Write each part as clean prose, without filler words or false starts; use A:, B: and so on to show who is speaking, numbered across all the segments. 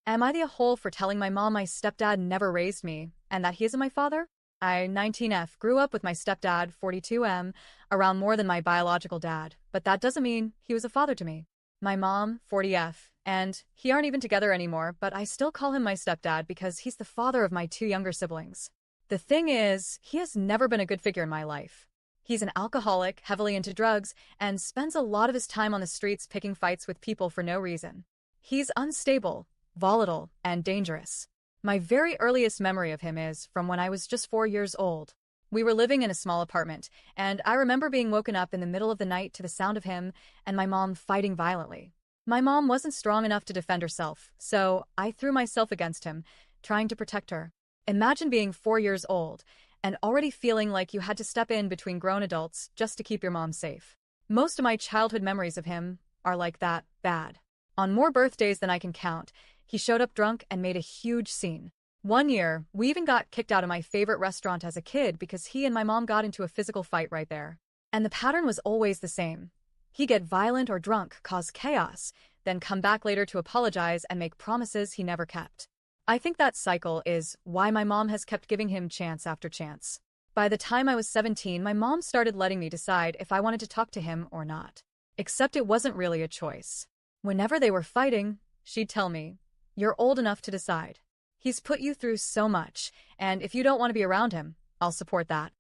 A: Am I the a-hole for telling my mom my stepdad never raised me and that he isn't my father? I, 19F, grew up with my stepdad, 42M, around more than my biological dad, but that doesn't mean he was a father to me. My mom, 40F, and he aren't even together anymore, but I still call him my stepdad because he's the father of my two younger siblings. The thing is, he has never been a good figure in my life. He's an alcoholic, heavily into drugs, and spends a lot of his time on the streets picking fights with people for no reason. He's unstable, volatile, and dangerous. My very earliest memory of him is from when I was just 4 years old. We were living in a small apartment, and I remember being woken up in the middle of the night to the sound of him and my mom fighting violently. My mom wasn't strong enough to defend herself, so I threw myself against him, trying to protect her. Imagine being 4 years old and already feeling like you had to step in between grown adults just to keep your mom safe. Most of my childhood memories of him are like that, bad. On more birthdays than I can count, he showed up drunk and made a huge scene. One year, we even got kicked out of my favorite restaurant as a kid because he and my mom got into a physical fight right there. And the pattern was always the same. He'd get violent or drunk, cause chaos, then come back later to apologize and make promises he never kept. I think that cycle is why my mom has kept giving him chance after chance. By the time I was 17, my mom started letting me decide if I wanted to talk to him or not. Except it wasn't really a choice. Whenever they were fighting, she'd tell me, "You're old enough to decide. He's put you through so much, and if you don't want to be around him, I'll support that."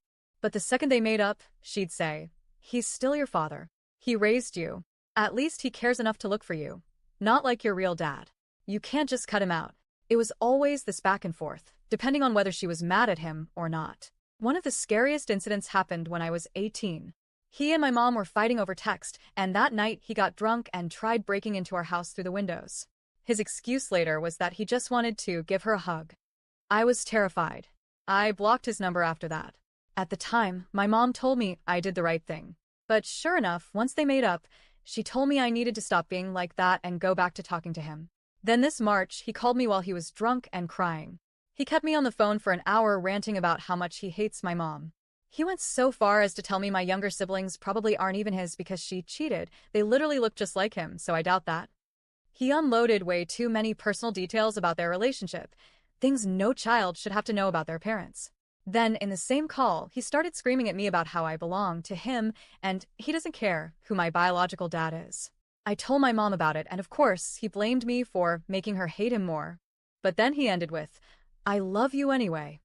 A: But the second they made up, she'd say, "He's still your father. He raised you. At least he cares enough to look for you. Not like your real dad. You can't just cut him out." It was always this back and forth, depending on whether she was mad at him or not. One of the scariest incidents happened when I was 18. He and my mom were fighting over text, and that night he got drunk and tried breaking into our house through the windows. His excuse later was that he just wanted to give her a hug. I was terrified. I blocked his number after that. At the time, my mom told me I did the right thing. But sure enough, once they made up, she told me I needed to stop being like that and go back to talking to him. Then this March, he called me while he was drunk and crying. He kept me on the phone for an hour ranting about how much he hates my mom. He went so far as to tell me my younger siblings probably aren't even his because she cheated. They literally look just like him, so I doubt that. He unloaded way too many personal details about their relationship, things no child should have to know about their parents. Then, in the same call, he started screaming at me about how I belong to him and he doesn't care who my biological dad is. I told my mom about it, and of course, he blamed me for making her hate him more. But then he ended with, "I love you anyway."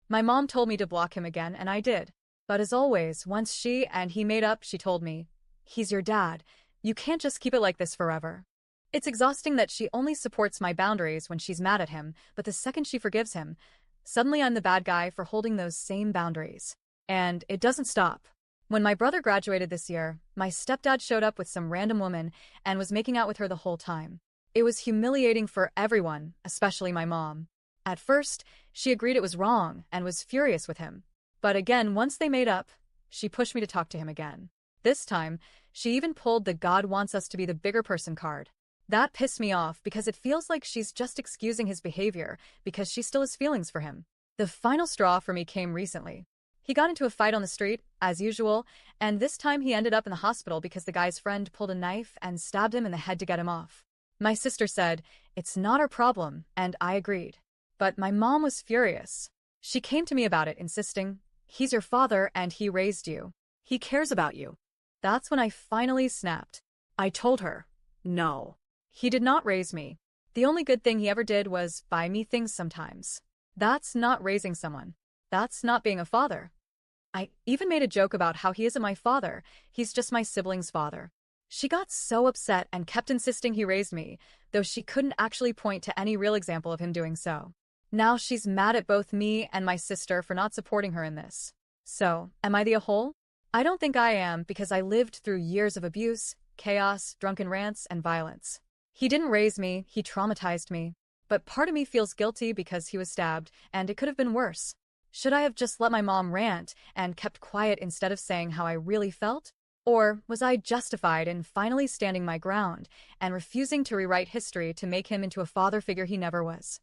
A: My mom told me to block him again, and I did. But as always, once she and he made up, she told me, "He's your dad. You can't just keep it like this forever." It's exhausting that she only supports my boundaries when she's mad at him, but the second she forgives him, suddenly I'm the bad guy for holding those same boundaries. And it doesn't stop. When my brother graduated this year, my stepdad showed up with some random woman and was making out with her the whole time. It was humiliating for everyone, especially my mom. At first, she agreed it was wrong and was furious with him. But again, once they made up, she pushed me to talk to him again. This time, she even pulled the "God wants us to be the bigger person" card. That pissed me off because it feels like she's just excusing his behavior because she still has feelings for him. The final straw for me came recently. He got into a fight on the street, as usual, and this time he ended up in the hospital because the guy's friend pulled a knife and stabbed him in the head to get him off. My sister said, "It's not our problem," and I agreed. But my mom was furious. She came to me about it, insisting, "He's your father and he raised you. He cares about you." That's when I finally snapped. I told her, "No. He did not raise me. The only good thing he ever did was buy me things sometimes. That's not raising someone. That's not being a father." I even made a joke about how he isn't my father, he's just my sibling's father. She got so upset and kept insisting he raised me, though she couldn't actually point to any real example of him doing so. Now she's mad at both me and my sister for not supporting her in this. So, am I the a-hole? I don't think I am because I lived through years of abuse, chaos, drunken rants, and violence. He didn't raise me, he traumatized me. But part of me feels guilty because he was stabbed, and it could have been worse. Should I have just let my mom rant and kept quiet instead of saying how I really felt? Or was I justified in finally standing my ground and refusing to rewrite history to make him into a father figure he never was?